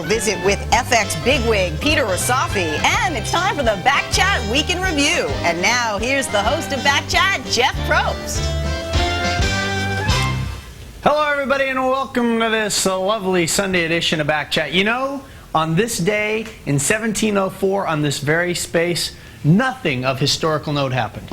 visit with FX bigwig Peter Rosafi, and it's time for the BackChat Week in Review. And now, here's the host of BackChat, Jeff Probst. Hello, everybody, and welcome to this lovely Sunday edition of BackChat. You know, on this day in 1704, on this very space, nothing of historical note happened.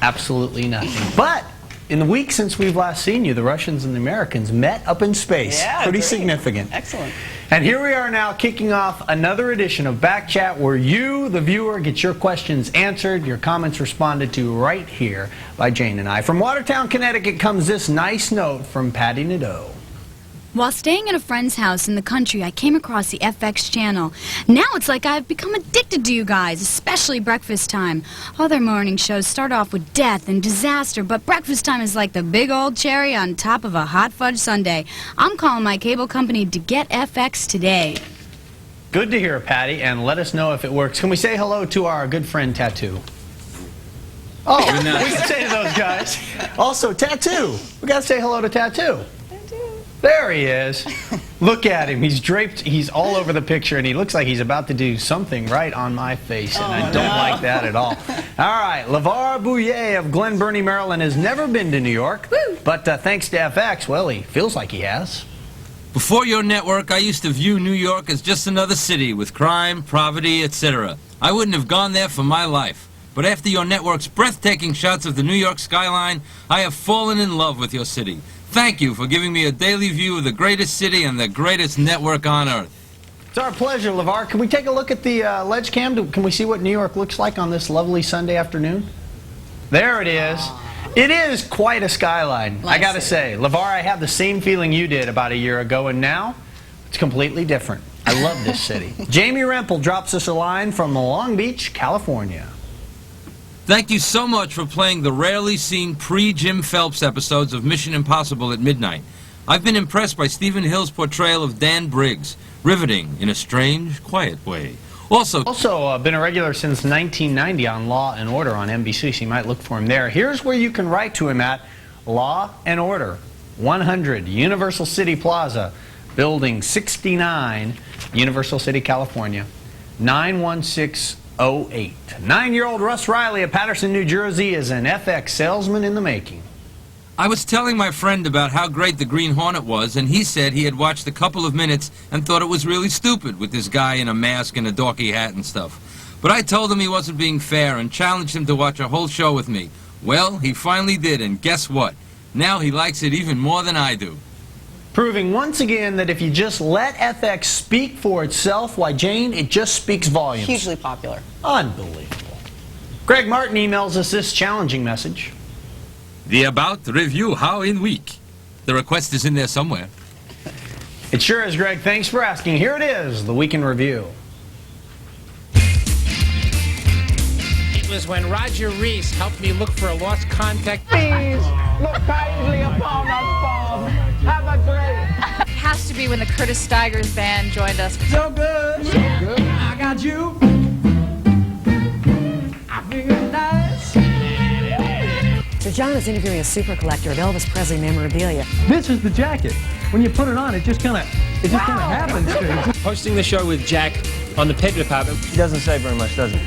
Absolutely nothing. But in the week since we've last seen you, the Russians and the Americans met up in space. Yeah, pretty great. significant. Excellent. And here we are now kicking off another edition of BackChat where you, the viewer, get your questions answered, your comments responded to right here by Jane and I. From Watertown, Connecticut comes this nice note from Patty Nadeau. While staying at a friend's house in the country, I came across the FX channel. Now it's like I've become addicted to you guys, especially breakfast time. Other morning shows start off with death and disaster, but breakfast time is like the big old cherry on top of a hot fudge sundae. I'm calling my cable company to get FX today. Good to hear, Patty, and let us know if it works. Can we say hello to our good friend Tattoo? Oh, we can say to those guys. Also, Tattoo. We got to say hello to Tattoo. There he is. Look at him. He's draped. He's all over the picture, and he looks like he's about to do something right on my face, and I don't like that at all. All right, LeVar Bouillet of Glen Burnie, Maryland, has never been to New York, but thanks to FX, well, he feels like he has. Before your network, I used to view New York as just another city with crime, poverty, etc. I wouldn't have gone there for my life. But after your network's breathtaking shots of the New York skyline, I have fallen in love with your city. Thank you for giving me a daily view of the greatest city and the greatest network on earth. It's our pleasure, LeVar. Can we take a look at the ledge cam? Can we see what New York looks like on this lovely Sunday afternoon? There it is. It is quite a skyline, I gotta say. LeVar, I had the same feeling you did about a year ago, and now it's completely different. I love this city. Jamie Rempel drops us a line from Long Beach, California. Thank you so much for playing the rarely seen pre-Jim Phelps episodes of Mission Impossible at midnight. I've been impressed by Stephen Hill's portrayal of Dan Briggs, riveting in a strange, quiet way. Also been a regular since 1990 on Law and Order on NBC, so you might look for him there. Here's where you can write to him at: Law and Order, 100 Universal City Plaza, Building 69, Universal City, California, 91608. 9-year-old Russ Riley of Patterson, New Jersey is an FX salesman in the making. I was telling my friend about how great the Green Hornet was, and he said he had watched a couple of minutes and thought it was really stupid with this guy in a mask and a dorky hat and stuff. But I told him he wasn't being fair and challenged him to watch a whole show with me. Well, he finally did, and guess what? Now he likes it even more than I do. Proving once again that if you just let FX speak for itself, why, Jane, it just speaks volumes. Hugely popular. Unbelievable. Greg Martin emails us this challenging message. The About Review How in Week. The request is in there somewhere. It sure is, Greg. Thanks for asking. Here it is, the Week in Review. It was when Roger Reese helped me look for a lost contact. Please look kindly upon us, Bob. Have a great. It has to be when the Curtis Stigers band joined us. So good. So good. I got you. I feel nice. So John is interviewing a super collector of Elvis Presley memorabilia. This is the jacket. When you put it on, it just kind of happens to you. Hosting the show with Jack on the paper department. He doesn't say very much, does he?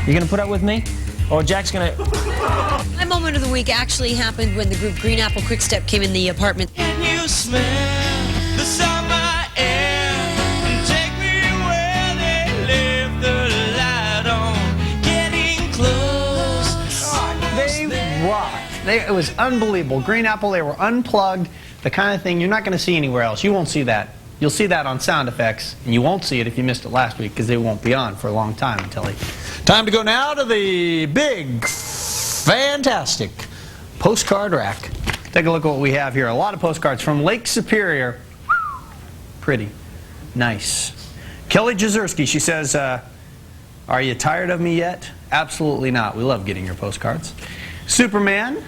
You gonna put up with me? Or Jack's gonna... My moment of the week actually happened when the group Green Apple Quickstep came in the apartment. Can you smell the summer air? Take me where they live, the light on, getting close. They rocked. It was unbelievable. Green Apple, they were unplugged, the kind of thing you're not going to see anywhere else. You won't see that. You'll see that on Sound Effects, and you won't see it if you missed it last week, because they won't be on for a long time until they... Time to go now to the big, fantastic postcard rack. Take a look at what we have here. A lot of postcards from Lake Superior. Pretty. Nice. Kelly Jazerski, she says, are you tired of me yet? Absolutely not. We love getting your postcards. Superman,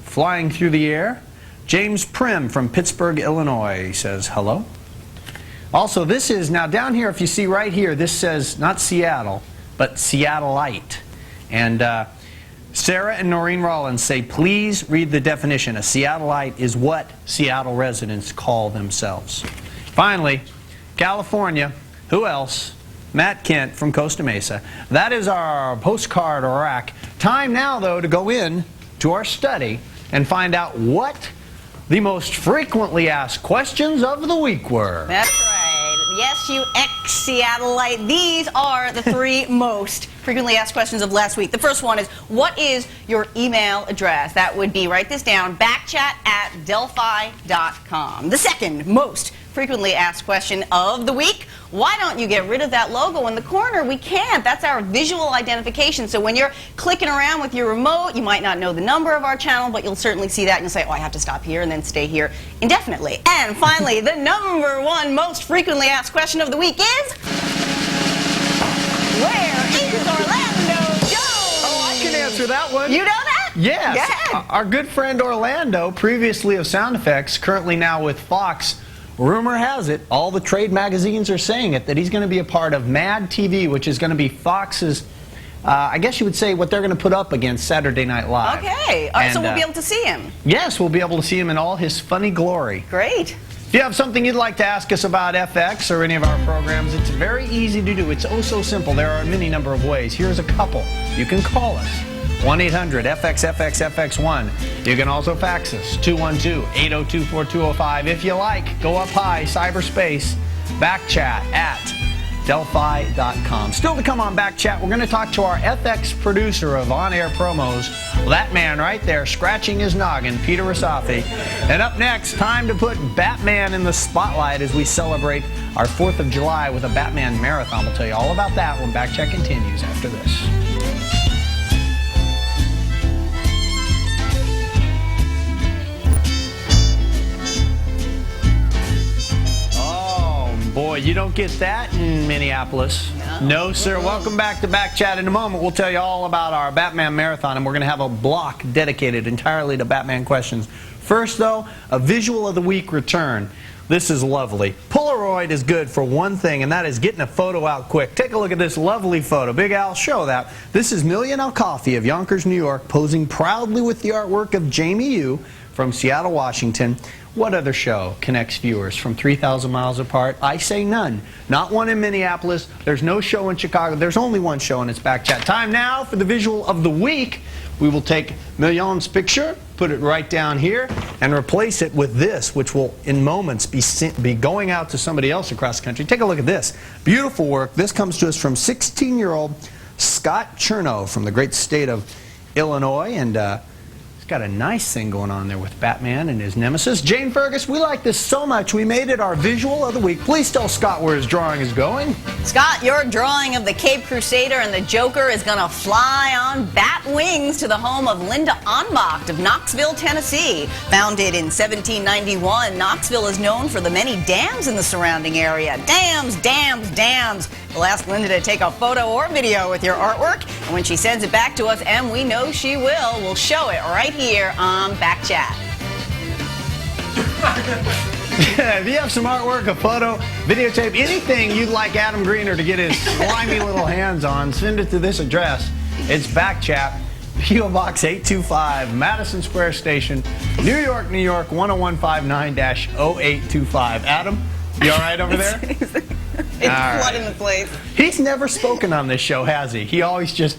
flying through the air. James Prim from Pittsburgh, Illinois says hello. Also, this is, now down here, if you see right here, this says not Seattle, but Seattleite. And Sarah and Noreen Rollins say, please read the definition. A Seattleite is what Seattle residents call themselves. Finally, California. Who else? Matt Kent from Costa Mesa. That is our postcard rack. Time now, though, to go in to our study and find out what the most frequently asked questions of the week were. That's right. Yes, you ex-Seattleite. These are the 3 most frequently asked questions of last week. The first one is, what is your email address? That would be, write this down, backchat@delphi.com. The second most frequently asked question of the week, why don't you get rid of that logo in the corner? We can't. That's our visual identification. So when you're clicking around with your remote, you might not know the number of our channel, but you'll certainly see that and you'll say, oh, I have to stop here and then stay here indefinitely. And finally, the number 1 most frequently asked question of the week is, where is Orlando Jones? Oh, I can answer that one. You know that? Yes. Go ahead. Our good friend Orlando, previously of Sound Effects, currently now with Fox. Rumor has it, all the trade magazines are saying it, that he's going to be a part of Mad TV, which is going to be Fox's, I guess you would say, what they're going to put up against Saturday Night Live. Okay. All right, so we'll be able to see him. Yes, we'll be able to see him in all his funny glory. Great. If you have something you'd like to ask us about FX or any of our programs, it's very easy to do. It's oh so simple. There are a many number of ways. Here's a couple. You can call us. 1-800-FXFXFX1. You can also fax us, 212-802-4205. If you like, go up high, cyberspace, BackChat@Delphi.com. Still to come on BackChat, we're going to talk to our FX producer of on-air promos, that man right there, scratching his noggin, Peter Rasafi. And up next, time to put Batman in the spotlight as we celebrate our 4th of July with a Batman marathon. We'll tell you all about that when BackChat continues after this. Boy, you don't get that in Minneapolis. No, sir. Welcome back to BackChat. In a moment, we'll tell you all about our Batman Marathon, and we're going to have a block dedicated entirely to Batman questions. First, though, a Visual of the Week return. This is lovely. Polaroid is good for one thing, and that is getting a photo out quick. Take a look at this lovely photo. Big Al, show that. This is Million Al Coffey of Yonkers, New York, posing proudly with the artwork of Jamie Yu from Seattle, Washington. What other show connects viewers from 3,000 miles apart? I say none. Not one in Minneapolis. There's no show in Chicago. There's only one show, and it's BackChat. Time now for the Visual of the Week. We will take Million's picture, put it right down here, and replace it with this, which will in moments be going out to somebody else across the country. Take a look at this. Beautiful work. This comes to us from 16-year-old Scott Chernow from the great state of Illinois, and got a nice thing going on there with Batman and his nemesis. Jane Fergus, we like this so much, we made it our Visual of the Week. Please tell Scott where his drawing is going. Scott, your drawing of the Cape Crusader and the Joker is going to fly on bat wings to the home of Linda Onmacht of Knoxville, Tennessee. Founded in 1791, Knoxville is known for the many dams in the surrounding area. Dams, dams, dams. We'll ask Linda to take a photo or video with your artwork, and when she sends it back to us, and we know she will, we'll show it right here on BackChat. If you have some artwork, a photo, videotape, anything you'd like Adam Greener to get his slimy little hands on, send it to this address. It's BackChat, P.O. Box 825, Madison Square Station, New York, 10159-0825. Adam, you all right over there? It's flooding the place. He's never spoken on this show, has he? He always just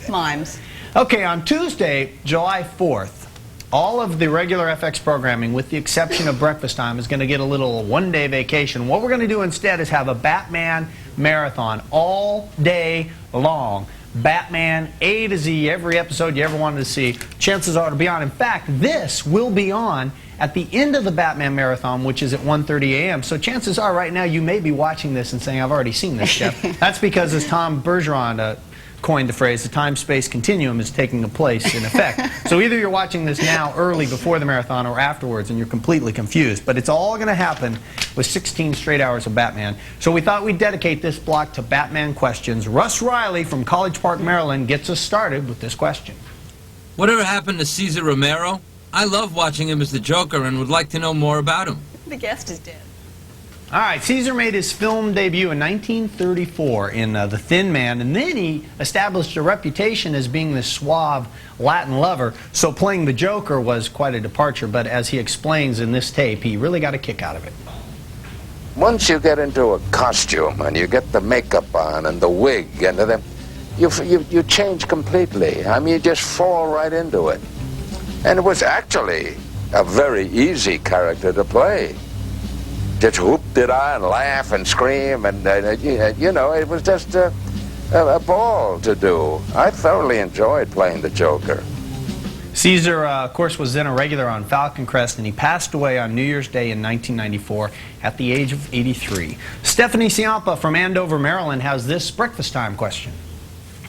mimes. Okay, on Tuesday, July 4th, all of the regular FX programming, with the exception of breakfast time, is going to get a little one-day vacation. What we're going to do instead is have a Batman marathon all day long. Batman, A to Z, every episode you ever wanted to see. Chances are to be on. In fact, this will be on at the end of the Batman Marathon, which is at 1:30 a.m. So chances are right now you may be watching this and saying, I've already seen this, Jeff. That's because, as Tom Bergeron coined the phrase, the time-space continuum is taking place in effect. So either you're watching this now early before the marathon or afterwards and you're completely confused. But it's all going to happen with 16 straight hours of Batman. So we thought we'd dedicate this block to Batman questions. Russ Riley from College Park, Maryland gets us started with this question. Whatever happened to Cesar Romero? I love watching him as the Joker and would like to know more about him. The guest is dead. All right, Caesar made his film debut in 1934 in The Thin Man, and then he established a reputation as being this suave Latin lover, so playing the Joker was quite a departure, but as he explains in this tape, he really got a kick out of it. once you get into a costume and you get the makeup on and the wig and the, you change completely. I mean, you just fall right into it. And it was actually a very easy character to play. Just whoop did I and laugh and scream and you know, it was just a ball to do. I thoroughly enjoyed playing the Joker. Caesar, of course, was then a regular on Falcon Crest, and he passed away on New Year's Day in 1994 at the age of 83. Stephanie Ciampa from Andover, Maryland, has this breakfast time question.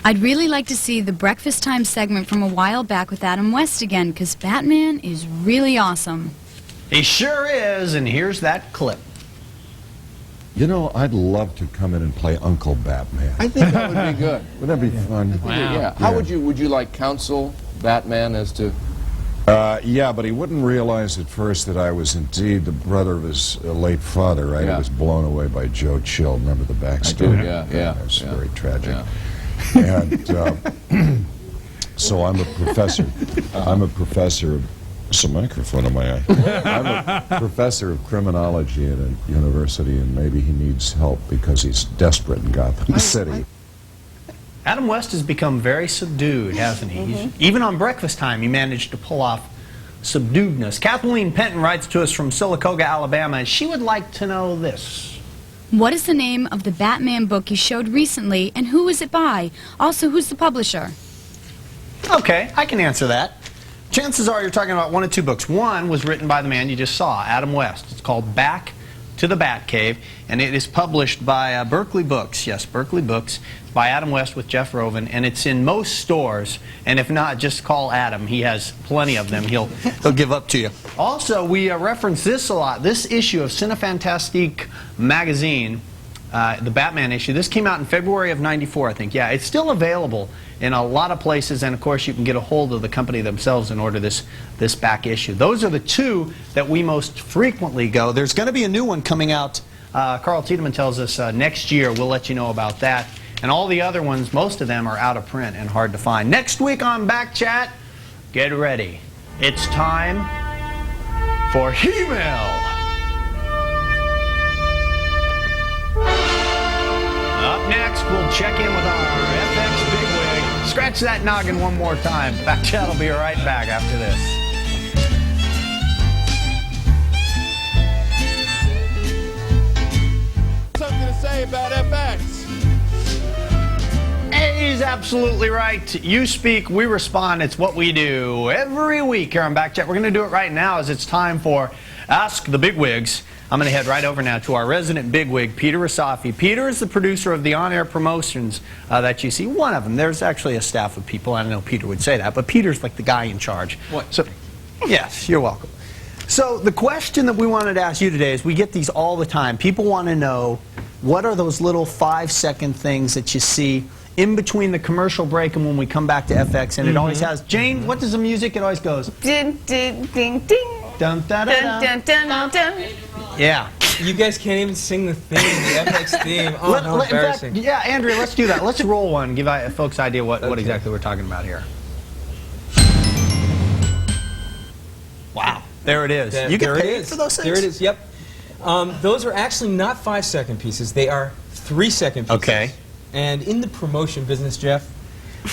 I'd really like to see the breakfast time segment from a while back with Adam West again, because Batman is really awesome. He sure is, and here's that clip. You know, I'd love to come in and play Uncle Batman. I think that would be good. Wouldn't that be fun? Wow. Yeah. How would you like counsel Batman as to? Yeah, but he wouldn't realize at first that I was indeed the brother of his late father, right? Yeah. I was blown away by Joe Chill. Remember the backstory? I do, yeah. It was very tragic. Yeah. And so I'm a professor. I'm a professor of... It's a microphone in my eye. I'm a professor of criminology at a university, and maybe he needs help because he's desperate in Gotham City. Adam West has become very subdued, hasn't he? Even on breakfast time, he managed to pull off subduedness. Kathleen Penton writes to us from Silicoga, Alabama, and she would like to know this. What is the name of the Batman book you showed recently, and who is it by? Also, who's the publisher? Okay, I can answer that. Chances are you're talking about one of two books. One was written by the man you just saw, Adam West. It's called Back to the Batcave, and it is published by Berkeley Books. Yes, Berkeley Books. It's by Adam West with Jeff Rovin, and it's in most stores. And if not, just call Adam. He has plenty of them. He'll give up to you. Also, we reference this a lot. This issue of Cinefantastique magazine, the Batman issue, this came out in February of '94, I think. Yeah, it's still available in a lot of places, and of course you can get a hold of the company themselves and order this back issue. Those are the two that we most frequently go. There's going to be a new one coming out, Carl Tiedemann tells us, next year. We'll let you know about that. And all the other ones, most of them are out of print and hard to find. Next week on BackChat, get ready. It's time for He-Mail. Up next, we'll check in with our FX bigwig. Scratch that noggin one more time. BackChat will be right back after this. Something to say about FX. He's absolutely right. You speak, we respond. It's what we do every week here on BackChat. We're going to do it right now as it's time for Ask the Bigwigs. I'm going to head right over now to our resident bigwig, Peter Rasafi. Peter is the producer of the on-air promotions that you see. One of them. There's actually a staff of people. I don't know Peter would say that, but Peter's like the guy in charge. What? So, yes, you're welcome. So the question that we wanted to ask you today is, we get these all the time. People want to know, what are those little 5-second things that you see in between the commercial break and when we come back to FX? And it always has, Jane, what does the music? It always goes, Ding, ding, ding, ding. Dun, dun, dun, Dun, dun, dun, dun. yeah. You guys can't even sing the theme, the FX theme. Oh, how in fact, embarrassing. yeah, Andrea, let's do that. Let's roll one. Give folks an idea what exactly we're talking about here. Wow. There it is. You get paid for those things? There it is, yep. Those are actually not 5-second pieces. They are 3-second pieces. Okay. And in the promotion business, Jeff,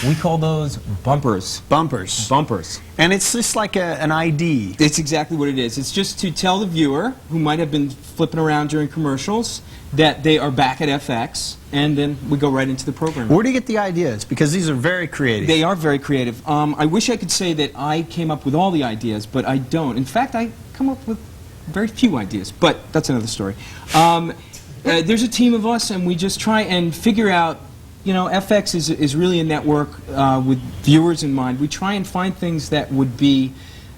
we call those bumpers. Bumpers. Bumpers. And it's just like an ID. It's exactly what it is. It's just to tell the viewer, who might have been flipping around during commercials, that they are back at FX, and then we go right into the program. Where do you get the ideas? Because these are very creative. They are very creative. I wish I could say that I came up with all the ideas, but I don't. In fact, I come up with very few ideas, but that's another story. There's a team of us, and we just try and figure out, you know, FX is really a network with viewers in mind. We try and find things that would be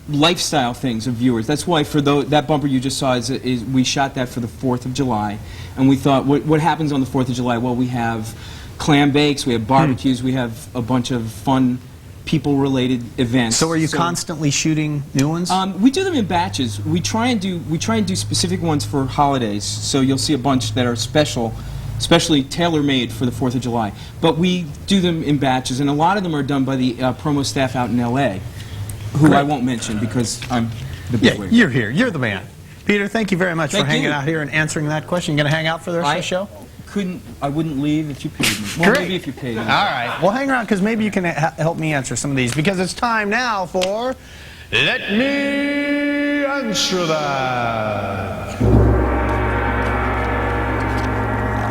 lifestyle things of viewers. That's why for that bumper you just saw is we shot that for the 4th of July, and we thought, what happens on the 4th of July? Well, we have clam bakes, we have barbecues, we have a bunch of fun people-related events. So are you constantly shooting new ones? We do them in batches. We try and do specific ones for holidays. So you'll see a bunch that are especially tailor-made for the 4th of July. But we do them in batches, and a lot of them are done by the promo staff out in L.A., who I won't mention because I'm the big wig. You're here. You're the man. Peter, thank you very much for Thank hanging you. out here and answering that question. You going to hang out for the rest of the show? I wouldn't leave if you paid me. Well, Great. maybe if you paid me. All right. Well, hang around because maybe you can help me answer some of these because it's time now for Let Me Answer That.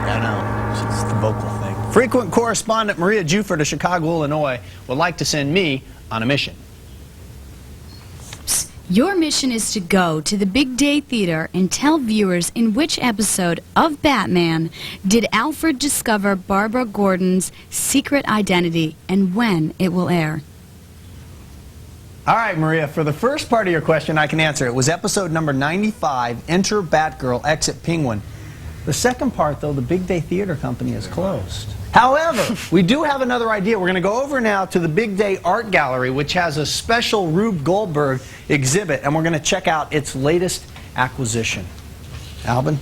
I know. It's the vocal thing. Frequent correspondent Maria Juford of Chicago, Illinois would like to send me on a mission. Your mission is to go to the Big Day Theater and tell viewers in which episode of Batman did Alfred discover Barbara Gordon's secret identity and when it will air. All right, Maria, for the first part of your question, I can answer. It was episode number 95, Enter Batgirl, Exit Penguin. The second part, though, the Big Day Theater Company is closed. However, we do have another idea. We're going to go over now to the Big Day Art Gallery, which has a special Rube Goldberg exhibit, and we're going to check out its latest acquisition. Alvin?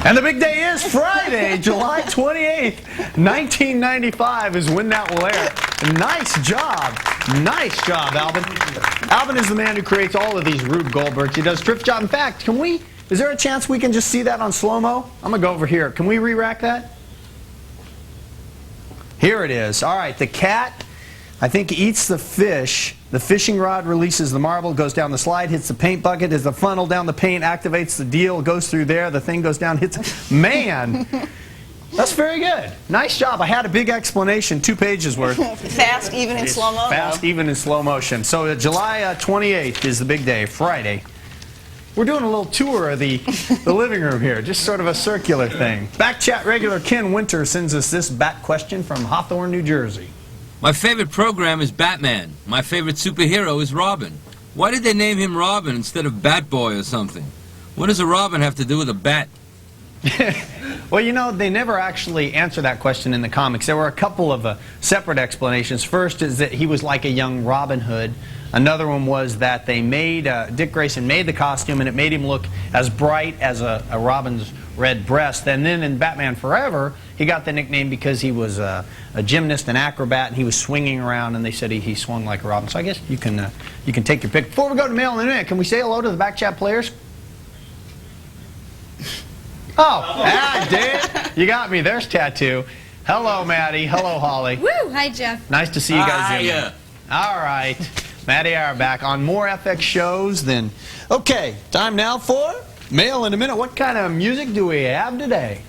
And the big day is Friday, July 28th, 1995 is when that will air. Nice job. Nice job, Alvin. Alvin is the man who creates all of these Rube Goldbergs. He does a terrific job. In fact, is there a chance we can just see that on slow-mo? I'm going to go over here. Can we re-rack that? Here it is. All right, the cat, I think, eats the fish. The fishing rod releases the marble, goes down the slide, hits the paint bucket, as the funnel down the paint activates the deal, goes through there, the thing goes down, hits... Man! That's very good. Nice job. I had a big explanation, 2 pages worth. Fast, even in slow-mo? Fast, even in slow motion. So July 28th is the big day, Friday. We're doing a little tour of the living room here, just sort of a circular thing. BackChat regular Ken Winter sends us this back question from Hawthorne, New Jersey. My favorite program is Batman. My favorite superhero is Robin. Why did they name him Robin instead of Batboy or something? What does a Robin have to do with a bat? Well, you know, they never actually answer that question in the comics. There were a couple of separate explanations. First is that he was like a young Robin Hood. Another one was that they made, Dick Grayson made the costume and it made him look as bright as a Robin's red breast. And then in Batman Forever, he got the nickname because he was a gymnast and acrobat and he was swinging around and they said he swung like a Robin. So I guess you can take your pick. Before we go to mail in a minute, can we say hello to the BackChat players? Oh, I did. You got me. There's Tattoo. Hello, Maddie. Hello, Holly. Woo! Hi, Jeff. Nice to see you guys. Hiya. All right. Maddie and I are back on more FX shows than... Okay, time now for Mail in a Minute. What kind of music do we have today?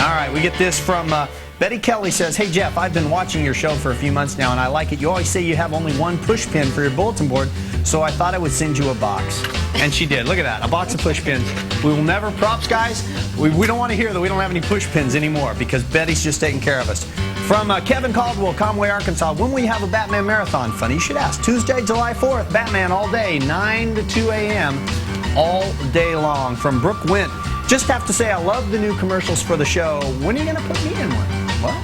All right, we get this from... Betty Kelly says, hey Jeff, I've been watching your show for a few months now and I like it. You always say you have only one push pin for your bulletin board, so I thought I would send you a box. And she did. Look at that, a box of push pins. We will never, props guys, we don't want to hear that we don't have any push pins anymore because Betty's just taking care of us. From Kevin Caldwell, Conway, Arkansas, when will you have a Batman marathon? Funny you should ask. Tuesday, July 4th, Batman all day, 9 to 2 a.m. all day long. From Brooke Wint, just have to say I love the new commercials for the show. When are you going to put me in one? What?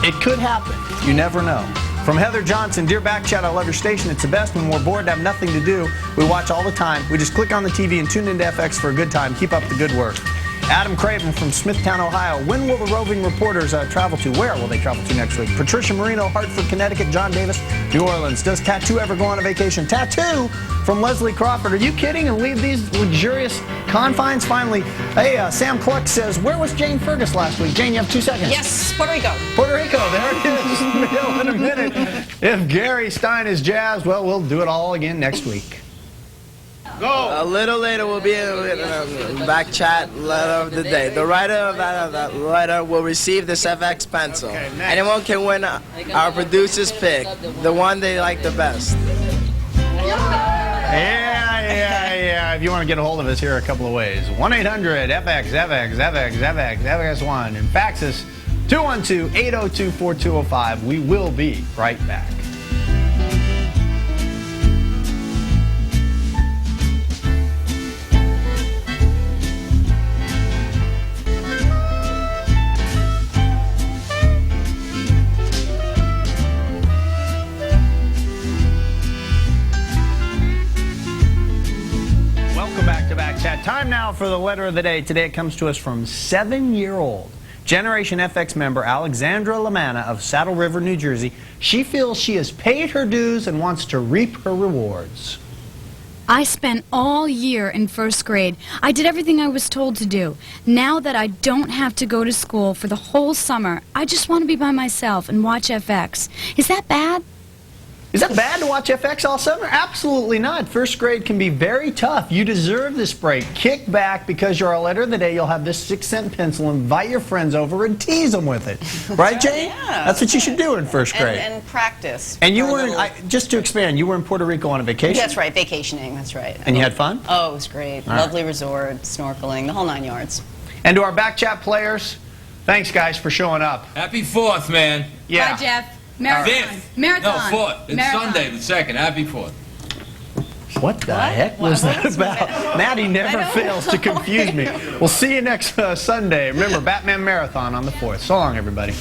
It could happen. You never know. From Heather Johnson, dear BackChat, I love your station. It's the best when we're bored and have nothing to do. We watch all the time. We just click on the TV and tune into FX for a good time. Keep up the good work. Adam Craven from Smithtown, Ohio. When will the roving reporters travel to? Where will they travel to next week? Patricia Marino, Hartford, Connecticut. John Davis, New Orleans. Does Tattoo ever go on a vacation? Tattoo from Leslie Crawford. Are you kidding? And leave these luxurious confines? Finally, hey, Sam Cluck says, where was Jane Fergus last week? Jane, you have 2 seconds. Yes, Puerto Rico. Puerto Rico, there it is. Mail in a minute. If Gary Stein is jazzed, well, we'll do it all again next week. Go. A little later will be a BackChat letter of the day. The writer of that letter will receive this FX pencil. Okay, anyone can win our producer's pick, the one they like the best. Yeah. If you want to get a hold of us, here are a couple of ways. 1-800-FX-FX-FX-FX-1 and fax us 212-802-4205. We will be right back. Time now for the letter of the day. Today it comes to us from 7-year-old Generation FX member Alexandra Lamanna of Saddle River, New Jersey, she feels she has paid her dues and wants to reap her rewards. I spent all year in first grade. I did everything I was told to do. Now that I don't have to go to school for the whole summer, I just want to be by myself and watch FX. Is that bad? Is that bad to watch FX all summer? Absolutely not. First grade can be very tough. You deserve this break. Kick back because you're our letter of the day. You'll have this 6-cent pencil. Invite your friends over and tease them with it. Right, Jane? Yeah. That's what you should do in first grade. And practice. And you were, just to expand, you were in Puerto Rico on a vacation? That's right, vacationing, that's right. And you had fun? Oh, it was great. All right. Lovely resort, snorkeling, the whole 9 yards. And to our BackChat players, thanks, guys, for showing up. Happy 4th, man. Yeah. Bye, Jeff. Marathon. 5th. Marathon. No, 4th. It's Marathon. Sunday the 2nd. Happy 4th. What the heck was that about? Maddie never fails to confuse me. We'll see you next Sunday. Remember, Batman Marathon on the 4th. So long, everybody.